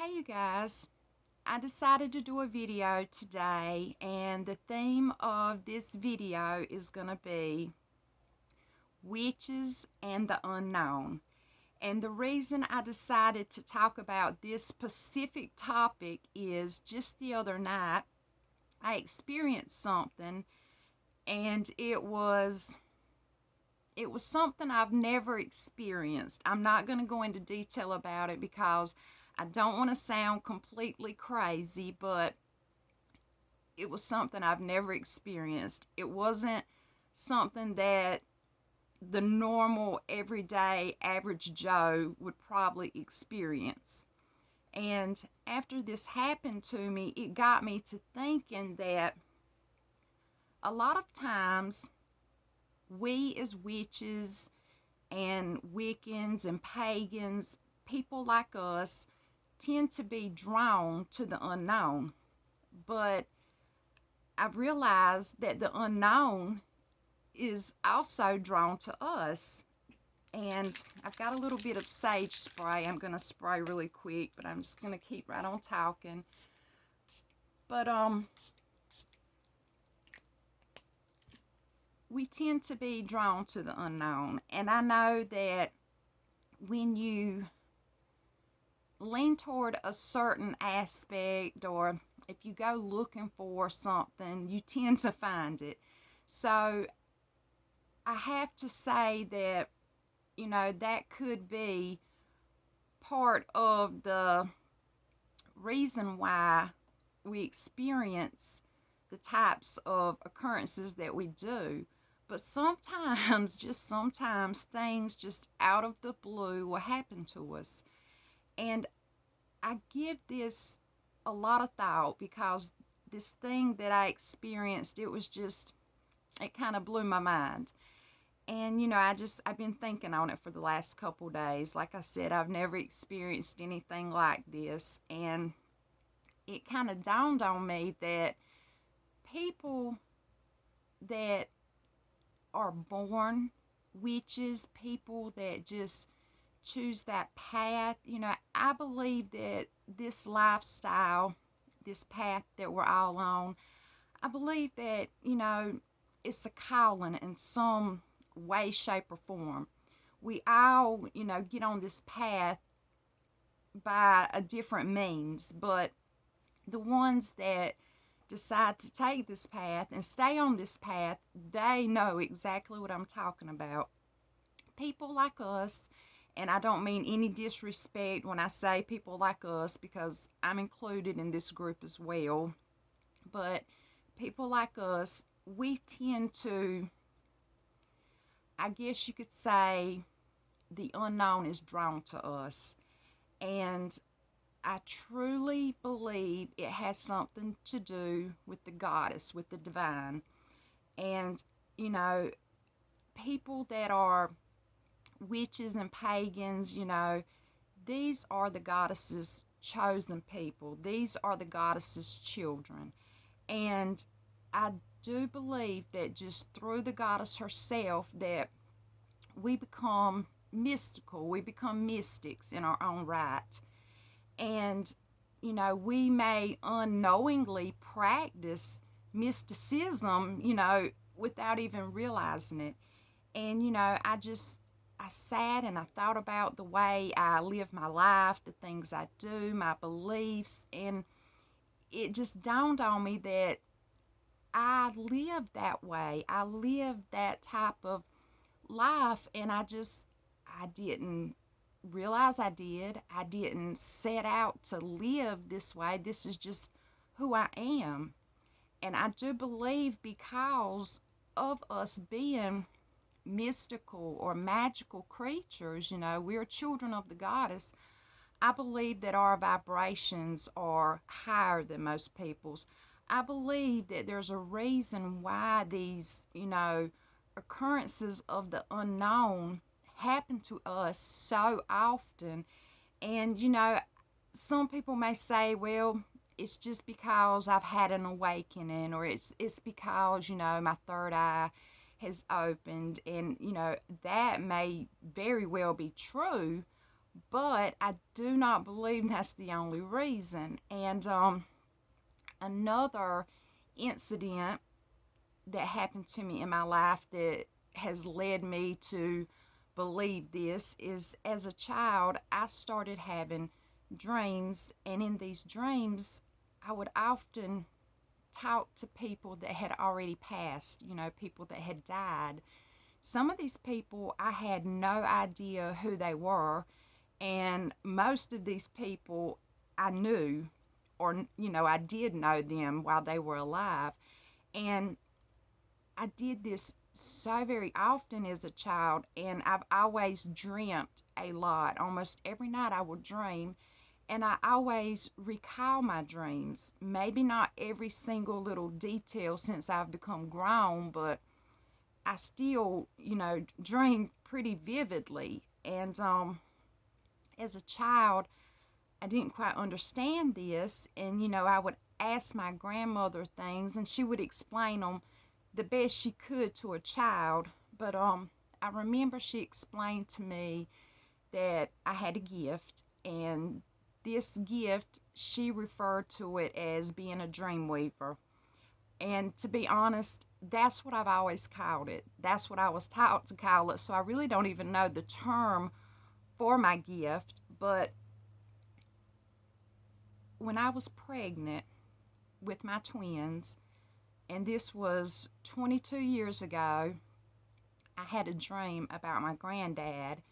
Hey you guys, I decided to do a video today, and the theme of this video is going to be witches and the unknown. And the reason I decided to talk about this specific topic is just the other night I experienced something, and it was something I've never experienced. I'm not going to go into detail about it because I don't want to sound completely crazy, but it was something I've never experienced. It wasn't something that the normal, everyday, average Joe would probably experience. And after this happened to me, it got me to thinking that a lot of times we as witches and Wiccans and pagans, people like us, tend to be drawn to the unknown. But I've realized that the unknown is also drawn to us. And I've got a little bit of sage spray. I'm going to spray really quick, but I'm just going to keep right on talking. But we tend to be drawn to the unknown. And I know that when you lean toward a certain aspect, or if you go looking for something, you tend to find it. So I have to say that, that could be part of the reason why we experience the types of occurrences that we do. But sometimes, just sometimes, things just out of the blue will happen to us. And I give this a lot of thought because this thing that I experienced, it kind of blew my mind. And, I've been thinking on it for the last couple days. Like I said, I've never experienced anything like this. And it kind of dawned on me that people that are born witches, people that just choose that path, I believe that this lifestyle, this path that we're all on, I believe that, it's a calling in some way, shape, or form. We all, get on this path by a different means, but the ones that decide to take this path and stay on this path, they know exactly what I'm talking about. People like us, and I don't mean any disrespect when I say people like us because I'm included in this group as well, but people like us, we tend to, I guess you could say, the unknown is drawn to us. And I truly believe it has something to do with the goddess, with the divine. And, people that are witches and pagans, these are the goddess's chosen people. These are the goddess's children. And I do believe that just through the goddess herself that we become mystical, we become mystics in our own right. And, we may unknowingly practice mysticism, without even realizing it. And, I sat and I thought about the way I live my life, the things I do, my beliefs, and it just dawned on me that I live that way. I live that type of life, and I didn't realize I did. I didn't set out to live this way. This is just who I am. And I do believe because of us being mystical or magical creatures, we're children of the goddess. I believe that our vibrations are higher than most people's. I believe that there's a reason why these, occurrences of the unknown happen to us so often. And, some people may say, well, it's just because I've had an awakening, or it's because, my third eye has opened. And, that may very well be true. But I do not believe that's the only reason. And another incident that happened to me in my life that has led me to believe this is, as a child, I started having dreams, and in these dreams, I would often talk to people that had already passed, people that had died. Some of these people, I had no idea who they were, and most of these people I knew, or, I did know them while they were alive. And I did this so very often as a child, and I've always dreamt a lot. Almost every night I would dream, and I always recall my dreams. Maybe not every single little detail since I've become grown, but I still, dream pretty vividly. And as a child, I didn't quite understand this, and I would ask my grandmother things, and she would explain them the best she could to a child. But I remember she explained to me that I had a gift, and this gift, she referred to it as being a dream weaver. And to be honest, that's what I've always called it. That's what I was taught to call it. So I really don't even know the term for my gift. But when I was pregnant with my twins, and this was 22 years ago, I had a dream about my granddad,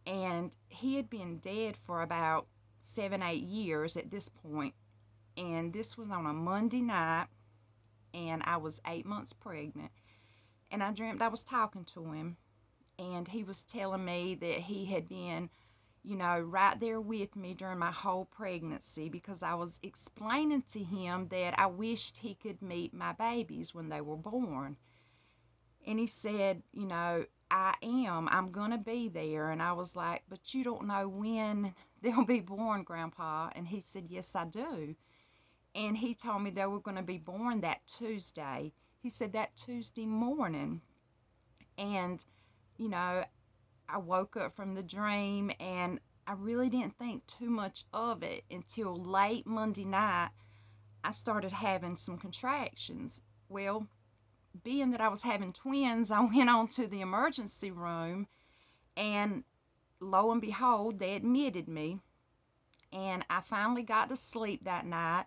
and he had been dead for about 7, 8 years at this point. And this was on a Monday night, and I was 8 months pregnant. And I dreamt I was talking to him, and he was telling me that he had been, right there with me during my whole pregnancy, because I was explaining to him that I wished he could meet my babies when they were born. And he said, I'm going to be there. And I was like, but you don't know when they'll be born, Grandpa. And he said, yes, I do. And he told me they were going to be born that Tuesday. He said that Tuesday morning. And, I woke up from the dream, and I really didn't think too much of it until late Monday night. I started having some contractions. Well, being that I was having twins, I went on to the emergency room, and lo and behold, they admitted me. And I finally got to sleep that night.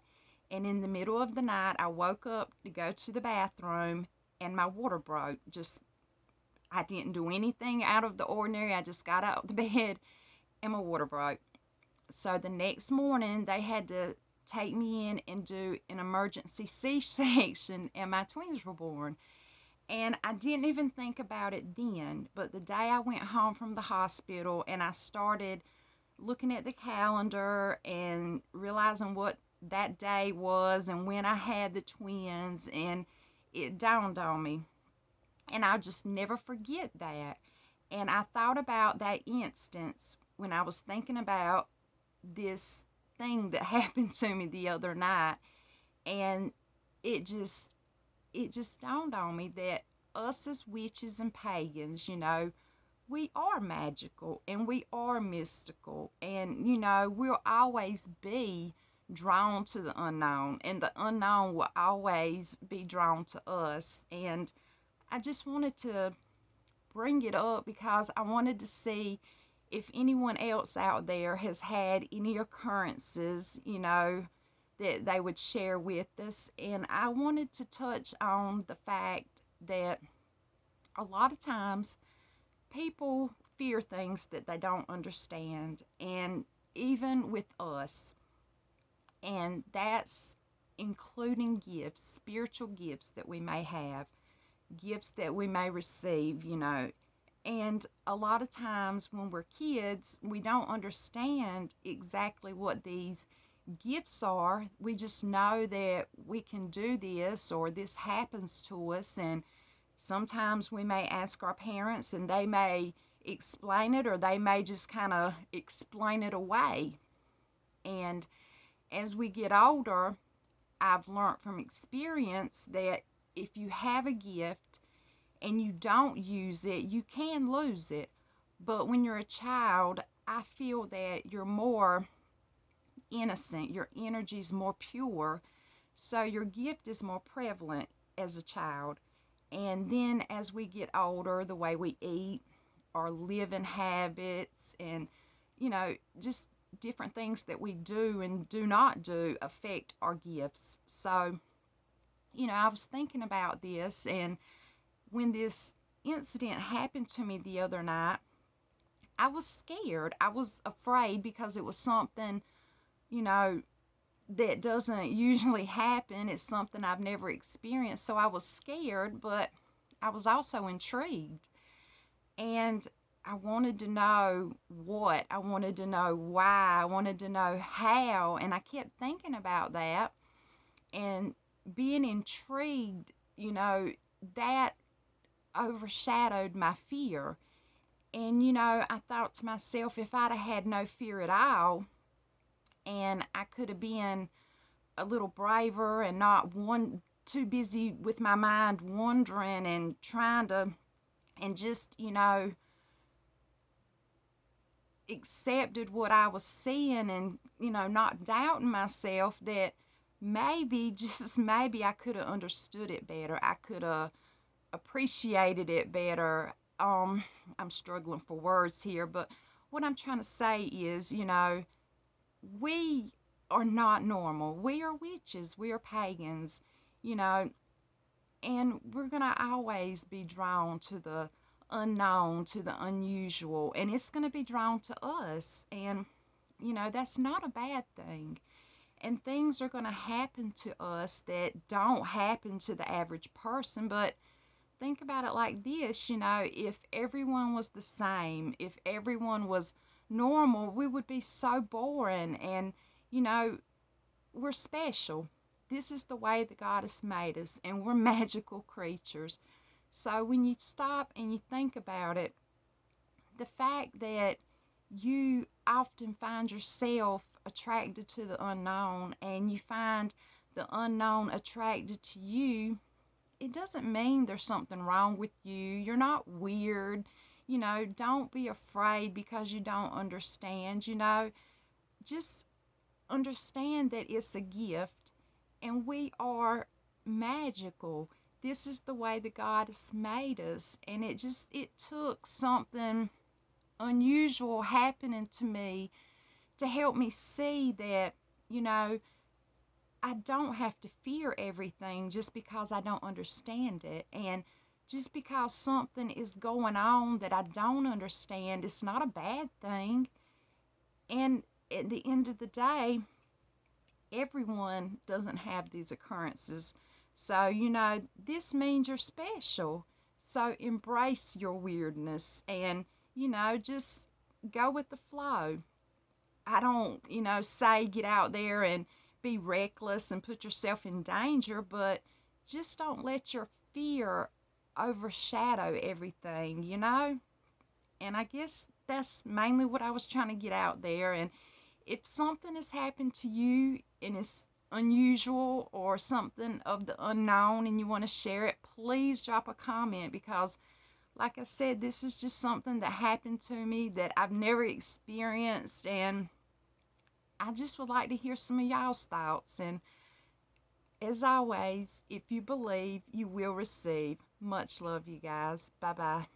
And in the middle of the night, I woke up to go to the bathroom, and my water broke. I didn't do anything out of the ordinary. I just got out of the bed, and my water broke. So the next morning, they had to take me in and do an emergency C-section, and my twins were born. And I didn't even think about it then, but the day I went home from the hospital and I started looking at the calendar and realizing what that day was and when I had the twins, and it dawned on me. And I'll just never forget that. And I thought about that instance when I was thinking about this thing that happened to me the other night. And it just dawned on me that us as witches and pagans, we are magical and we are mystical. And, we'll always be drawn to the unknown, and the unknown will always be drawn to us. And I just wanted to bring it up because I wanted to see if anyone else out there has had any occurrences, that they would share with us. And I wanted to touch on the fact that a lot of times people fear things that they don't understand, and even with us. And that's including gifts, spiritual gifts that we may have, gifts that we may receive, And a lot of times when we're kids, we don't understand exactly what these gifts are. We just know that we can do this or this happens to us. And sometimes we may ask our parents and they may explain it, or they may just kind of explain it away. And as we get older, I've learned from experience that if you have a gift and you don't use it, you can lose it. But when you're a child, I feel that you're more innocent, your energy's more pure, so your gift is more prevalent as a child. And then as we get older, the way we eat, our living habits, and just different things that we do and do not do affect our gifts. So, I was thinking about this, and when this incident happened to me the other night, I was scared. I was afraid because it was something, you know, that doesn't usually happen. It's something I've never experienced. So I was scared, but I was also intrigued. And I wanted to know what, I wanted to know why, I wanted to know how. And I kept thinking about that and being intrigued, that overshadowed my fear. And, I thought to myself, if I'd have had no fear at all, and I could have been a little braver and not too busy with my mind wondering and trying to, and just, accepted what I was seeing and, not doubting myself, that maybe, just maybe, I could have understood it better. I could have appreciated it better. I'm struggling for words here, but what I'm trying to say is, we are not normal. We are witches. We are pagans, and we're going to always be drawn to the unknown, to the unusual, and it's going to be drawn to us. And, that's not a bad thing. And things are going to happen to us that don't happen to the average person, but think about it like this, if everyone was the same, if everyone was normal, we would be so boring. And, we're special. This is the way that God has made us, and we're magical creatures. So when you stop and you think about it, the fact that you often find yourself attracted to the unknown, and you find the unknown attracted to you, it doesn't mean there's something wrong with you. You're not weird. Don't be afraid because you don't understand. Just understand that it's a gift, and we are magical. This is the way that God has made us, and it took something unusual happening to me to help me see that, I don't have to fear everything just because I don't understand it. And just because something is going on that I don't understand, it's not a bad thing. And at the end of the day, everyone doesn't have these occurrences. So, this means you're special. So embrace your weirdness and, just go with the flow. I don't, say get out there and be reckless and put yourself in danger, but just don't let your fear overshadow everything, And I guess that's mainly what I was trying to get out there. And if something has happened to you and it's unusual or something of the unknown and you want to share it, please drop a comment, because like I said, this is just something that happened to me that I've never experienced, and I just would like to hear some of y'all's thoughts. And as always, if you believe, you will receive. Much love, you guys. Bye-bye.